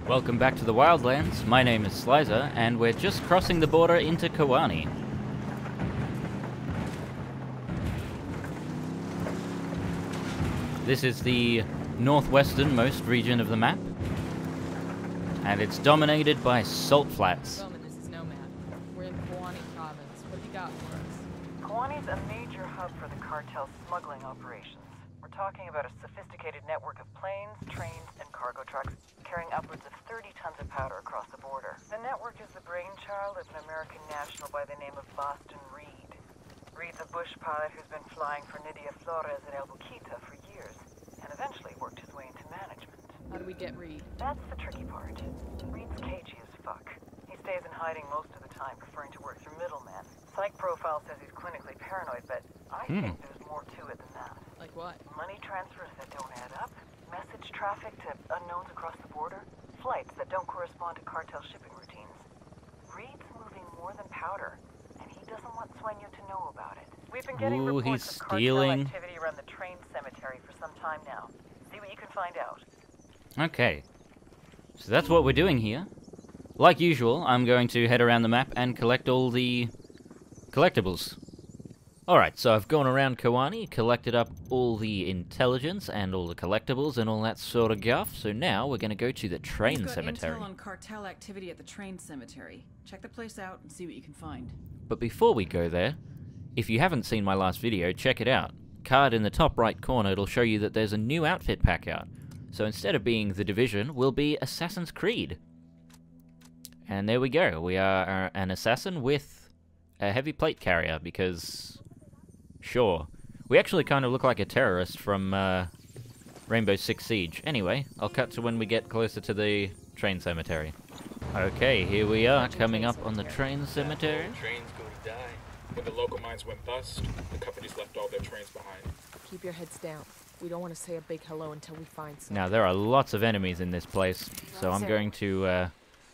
Welcome back to the Wildlands. My name is Slizer, and we're just crossing the border into Kawani. This is the northwesternmost region of the map, and it's dominated by salt flats. Bowman, this is Nomad. We're in Kawani province. What have you got for us? Kawani's a major hub for the cartel's smuggling operations. We're talking about a sophisticated network of planes, trains, and cargo trucks carrying upwards of 30 tons of powder across the border. The network is the brainchild of an American national by the name of Boston Reed. Reed's a bush pilot who's been flying for Nidia Flores at El Buquita for years, and eventually worked his way into management. How do we get Reed? That's the tricky part. Reed's cagey as fuck. He stays in hiding most of the time, preferring to work through middlemen. Psych profile says he's clinically paranoid, but I think there's more to it than that. Like what? Money transfers that don't add up, message traffic to unknowns across the border, flights that don't correspond to cartel shipping routines. Reed's moving more than powder, and he doesn't want Sueño to know about it. We've been getting reports of cartel activity around the train cemetery for some time now. See what you can find out. Okay, so that's what we're doing here. Like usual, I'm going to head around the map and collect all the collectibles. Alright, so I've gone around Kawani, collected up all the intelligence and all the collectibles and all that sort of guff, so now we're going to go to the train cemetery. Intel on cartel activity at the train cemetery. Check the place out and see what you can find. But before we go there, if you haven't seen my last video, check it out. Card in the top right corner, it'll show you that there's a new outfit pack out. So instead of being The Division, we'll be Assassin's Creed. And there we go, we are an assassin with a heavy plate carrier, because... sure. We actually kind of look like a terrorist from Rainbow Six Siege. Anyway, I'll cut to when we get closer to the train cemetery. Okay, here we are, coming up on the train cemetery. Trains go to die. When the local mines went bust, the companies left all their trains behind. Keep your heads down. We don't want to say a big hello until we find some. Now, there are lots of enemies in this place, so I'm going to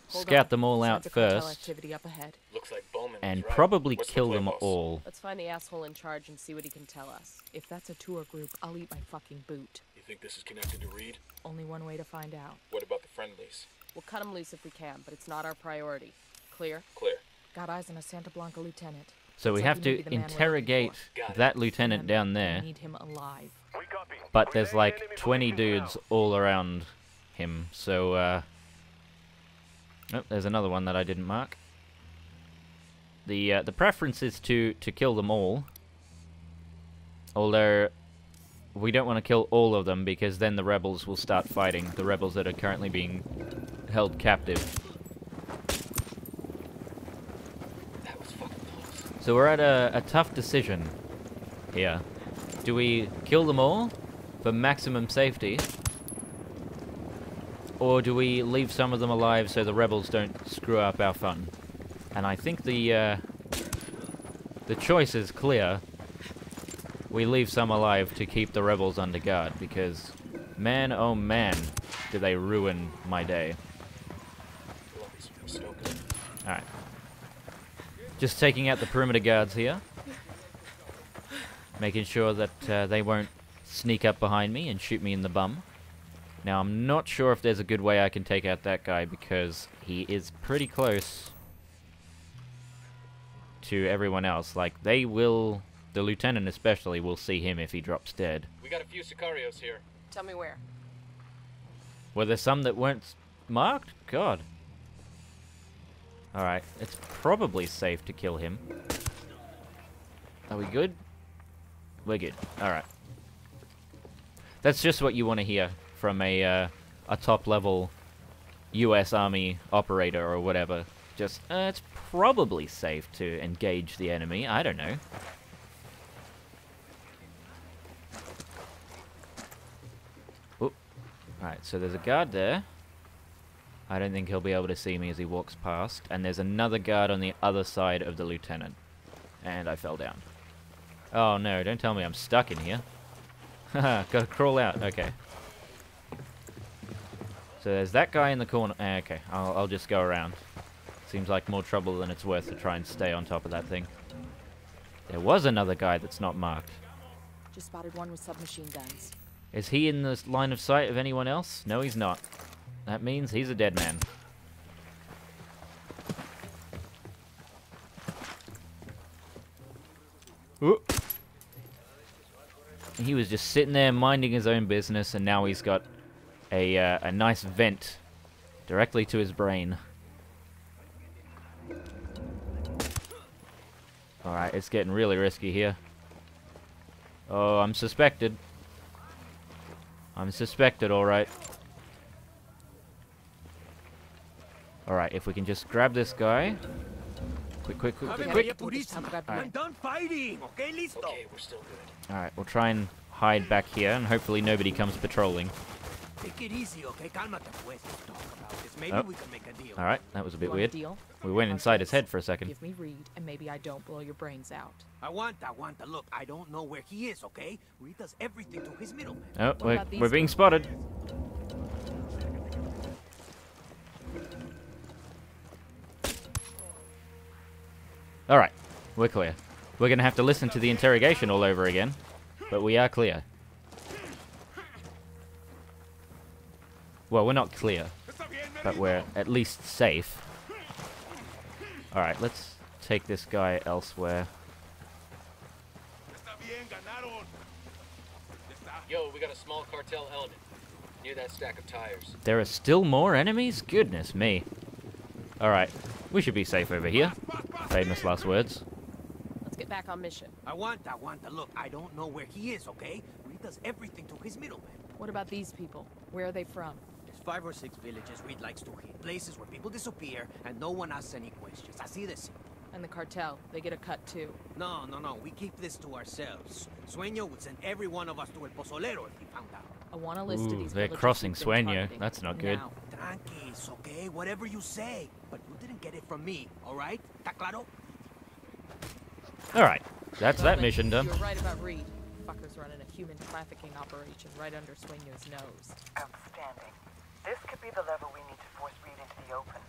scout them all out first, Activity up ahead. Looks like Bowman and was right. probably What's the kill play, them boss? all. Let's find the asshole in charge and see what he can tell us. If that's a tour group, I'll eat my fucking boot. You think this is connected to Reed? Only one way to find out. What about the friendlies? We'll cut him loose if we can, but it's not our priority. Clear? Clear. Got eyes on a Santa Blanca lieutenant. So we Looks like have he may to be the man we're looking interrogate for. that lieutenant down there, We need him alive. but there's like 20 dudes all around him, so oh, there's another one that I didn't mark. The preference is to kill them all, although we don't want to kill all of them because then the rebels will start fighting, the rebels that are currently being held captive. That was fucking close. So we're at a tough decision here. Do we kill them all for maximum safety, or do we leave some of them alive so the rebels don't screw up our fun? And I think the choice is clear. We leave some alive to keep the rebels under guard, because man, oh man, do they ruin my day. Alright. Just taking out the perimeter guards here. Making sure that they won't sneak up behind me and shoot me in the bum. Now, I'm not sure if there's a good way I can take out that guy, because he is pretty close to everyone else. Like, they will, the lieutenant especially, will see him if he drops dead. We got a few Sicarios here. Tell me where. Were there some that weren't marked? God. Alright, it's probably safe to kill him. Are we good? We're good. Alright. That's just what you want to hear from a top-level US Army operator or whatever. Just, it's probably safe to engage the enemy. I don't know. Oop. Alright, so there's a guard there. I don't think he'll be able to see me as he walks past. And there's another guard on the other side of the lieutenant. And I fell down. Oh no, don't tell me I'm stuck in here. Haha, gotta crawl out, okay. So there's that guy in the corner. Okay, I'll just go around. Seems like more trouble than it's worth to try and stay on top of that thing. There was another guy that's not marked. Just spotted one with submachine guns. Is he in the line of sight of anyone else? No, he's not. that means he's a dead man. Ooh. He was just sitting there minding his own business, and now he's got a nice vent directly to his brain. Alright, it's getting really risky here. Oh, I'm suspected. I'm suspected, alright. Alright, if we can just grab this guy. Quick, quick, quick, quick, quick. I'm done fighting, okay, listo. Okay, we're still good. Alright, we'll try and hide back here, and hopefully nobody comes patrolling. Take it easy, okay? Cálmate, pues. Let's talk about this. Maybe we can make a deal. Alright, that was a bit Want a weird. deal? We went inside his head for a second. Give me Reed, and maybe I don't blow your brains out. Aguanta. Look, I don't know where he is, okay? Reed does everything to his middleman. Oh, about these we're being people? spotted. Alright, we're clear. We're gonna have to listen to the interrogation all over again, but we are clear. Well, we're not clear, but we're at least safe. Alright, let's take this guy elsewhere. Yo, we got a small cartel element near that stack of tires. There are still more enemies? Goodness me. Alright, we should be safe over here. Famous last words. Let's get back on mission. Aguanta. Look, I don't know where he is, okay? Reed does everything to his middleman. What about these people? Where are they from? There's 5 or 6 villages Reed likes to hit. Places where people disappear and no one asks any questions. Así de simple. And the cartel, they get a cut too. No. We keep this to ourselves. Sueño would send every one of us to El Pozolero if he found out. I want a list of Ooh, these they're villages crossing we've been Sueño. targeting. That's not good. Now. Tranquis, okay? Whatever you say. But you didn't get it from me, alright? ¿Está claro? Alright, that's that Bowman, mission done. You were right about Reed. Fucker's running a human trafficking operation right under Sueño's nose. Outstanding. This could be the lever we need to force Reed into the open.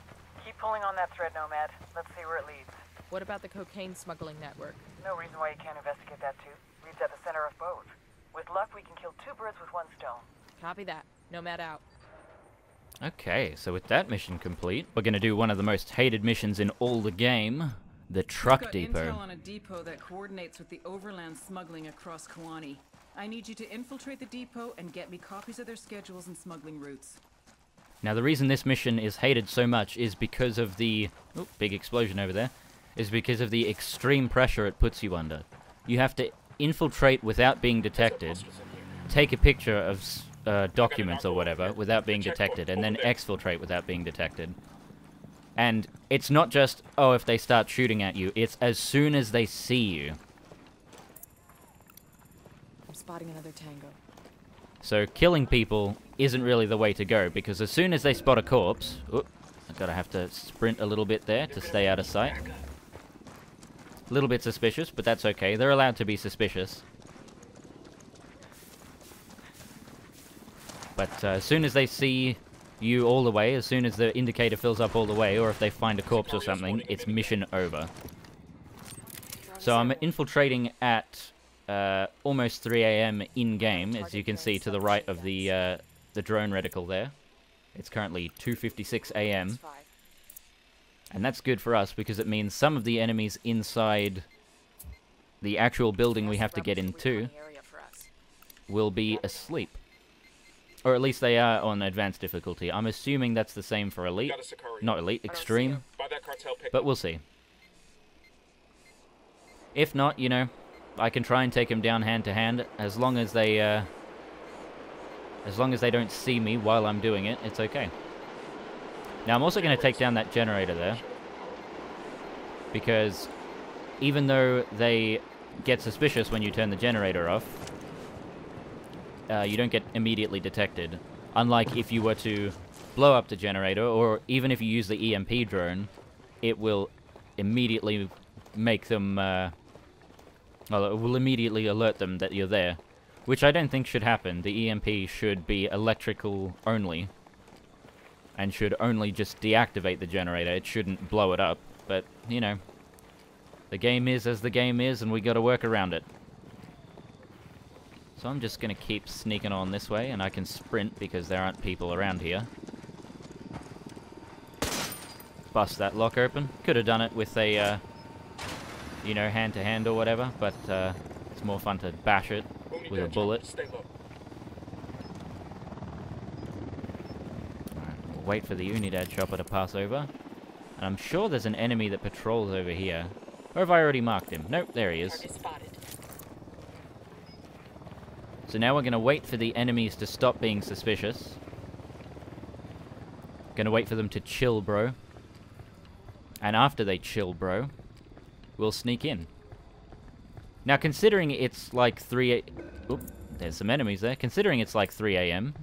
Keep pulling on that thread, Nomad. Let's see where it leads. What about the cocaine smuggling network? No reason why you can't investigate that too. Reed's at the center of both. With luck, we can kill 2 birds with 1 stone. Copy that. Nomad out. Okay, so with that mission complete, we're gonna do one of the most hated missions in all the game, the truck Got depot. intel on a depot that coordinates with the overland smuggling across Kawani. I need you to infiltrate the depot and get me copies of their schedules and smuggling routes. Now the reason this mission is hated so much is because of the... Oh, big explosion over there. Is because of the extreme pressure it puts you under. You have to infiltrate without being detected, take a picture of documents or whatever without being detected, and then exfiltrate without being detected. And it's not just, oh, if they start shooting at you, it's as soon as they see you. I'm spotting another tango. So killing people isn't really the way to go, because as soon as they spot a corpse... Oop, I've got to have to sprint a little bit there to stay out of sight. A little bit suspicious, but that's okay. They're allowed to be suspicious. But as soon as they see you all the way, as soon as the indicator fills up all the way, or if they find a corpse or something, it's mission over. So I'm infiltrating at almost 3 AM in-game, as you can see to the right of the drone reticle there. It's currently 2:56 AM. And that's good for us, because it means some of the enemies inside the actual building we have to get into will be asleep. Or at least they are on advanced difficulty. I'm assuming that's the same for elite. Not elite, extreme. By that cartel pickup. But we'll see. If not, you know, I can try and take them down hand to hand, as long as they don't see me while I'm doing it, it's okay. Now I'm also going to take down that generator there, because even though they get suspicious when you turn the generator off, you don't get immediately detected. Unlike if you were to blow up the generator, or even if you use the EMP drone, it will immediately make them, well, it will immediately alert them that you're there. Which I don't think should happen. The EMP should be electrical only, and should only just deactivate the generator. It shouldn't blow it up, but, you know, the game is as the game is, and we gotta work around it. So I'm just gonna keep sneaking on this way, and I can sprint because there aren't people around here. bust that lock open. Could have done it with a, you know, hand-to-hand or whatever, but it's more fun to bash it with a bullet. Stay low. Alright, we'll wait for the Unidad chopper to pass over. And I'm sure there's an enemy that patrols over here. Or have I already marked him? Nope, there he is. Spotted. So now we're going to wait for the enemies to stop being suspicious. Gonna wait for them to chill, bro. And after they chill, bro, we'll sneak in. Now, considering it's like 3 Oop, there's some enemies there. Considering it's like 3 AM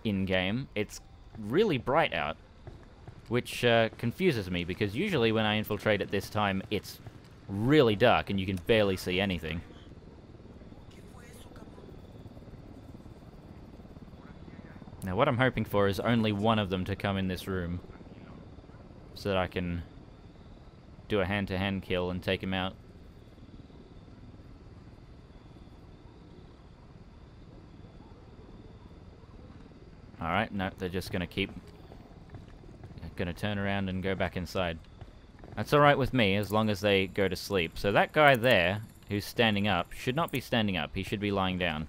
in-game, it's really bright out. Which confuses me, because usually when I infiltrate at this time, it's really dark and you can barely see anything. Now what I'm hoping for is only one of them to come in this room, so that I can do a hand-to-hand kill and take him out. Alright, no, they're just gonna turn around and go back inside. That's alright with me, as long as they go to sleep. So that guy there, who's standing up, should not be standing up. He should be lying down.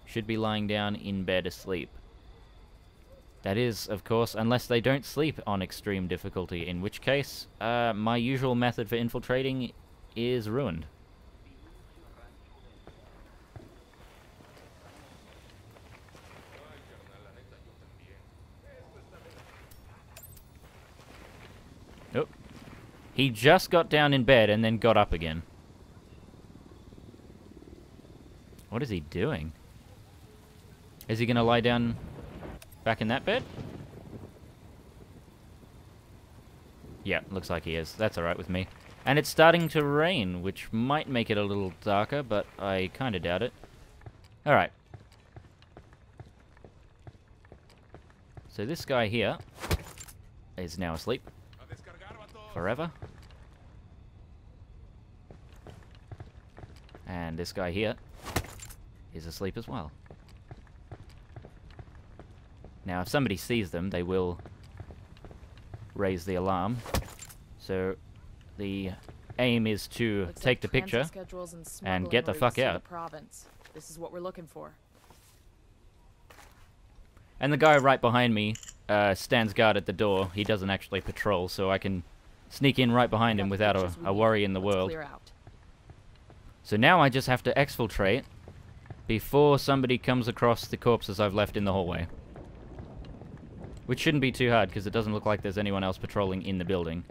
Should be lying down in bed asleep. That is, of course, unless they don't sleep on extreme difficulty, in which case, my usual method for infiltrating is ruined. Oh. He just got down in bed and then got up again. What is he doing? Is he gonna lie down back in that bed? Yeah, looks like he is. That's alright with me. And it's starting to rain, which might make it a little darker, but I kinda doubt it. Alright. So this guy here is now asleep. Forever. And this guy here is asleep as well. Now, if somebody sees them, they will raise the alarm. So, the aim is to take the picture and get the fuck out. This is what we're looking for. And the guy right behind me stands guard at the door. He doesn't actually patrol, so I can sneak in right behind him without a worry in the world. So now I just have to exfiltrate before somebody comes across the corpses I've left in the hallway. Which shouldn't be too hard, because it doesn't look like there's anyone else patrolling in the building.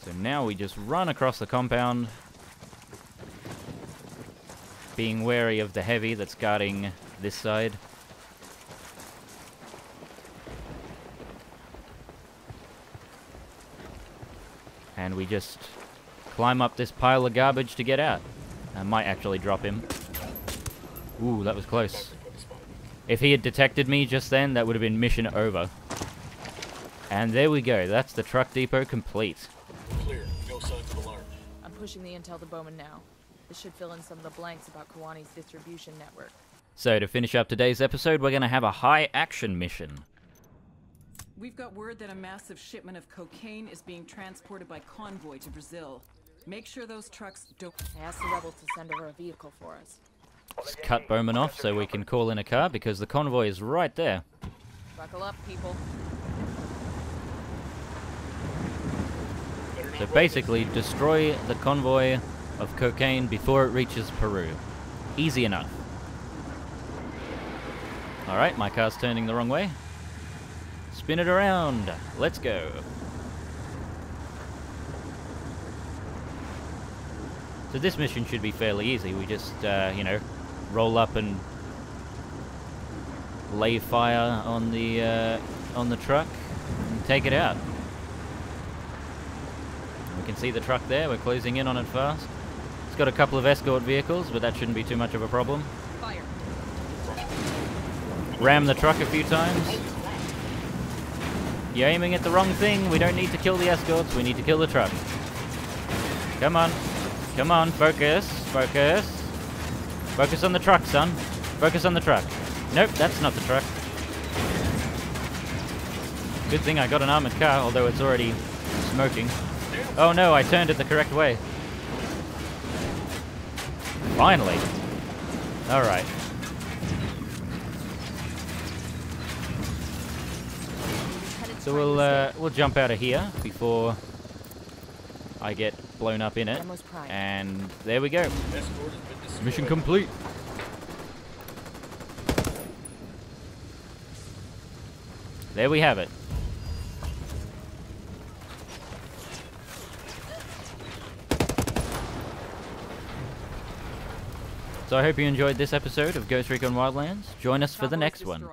So now we just run across the compound, being wary of the heavy that's guarding this side. And we just climb up this pile of garbage to get out. I might actually drop him. Ooh, that was close. If he had detected me just then, that would have been mission over. And there we go. That's the truck depot complete. Clear. No signs of alarm. I'm pushing the intel to Bowman now. This should fill in some of the blanks about Kawani's distribution network. So, to finish up today's episode, we're going to have a high-action mission. We've got word that a massive shipment of cocaine is being transported by Convoy to Brazil. Make sure those trucks don't... I asked the rebels to send over a vehicle for us. Just cut Bowman off so we can call in a car, because the convoy is right there. Buckle up, people. So basically, destroy the convoy of cocaine before it reaches Peru. Easy enough. Alright, my car's turning the wrong way. Spin it around. Let's go. So this mission should be fairly easy. We just, you know, roll up and lay fire on the truck and take it out. We can see the truck there. We're closing in on it fast. It's got a couple of escort vehicles, but that shouldn't be too much of a problem. Fire. Ram the truck a few times. You're aiming at the wrong thing. We don't need to kill the escorts. We need to kill the truck. Come on. Come on. Focus. Focus. Focus on the truck, son. Focus on the truck. Nope, that's not the truck. Good thing I got an armored car, although it's already smoking. Oh no, I turned it the correct way. Finally. Alright. So we'll jump out of here before I get blown up in it. And there we go. Mission complete. There we have it. So I hope you enjoyed this episode of Ghost Recon Wildlands. Join us for the next one.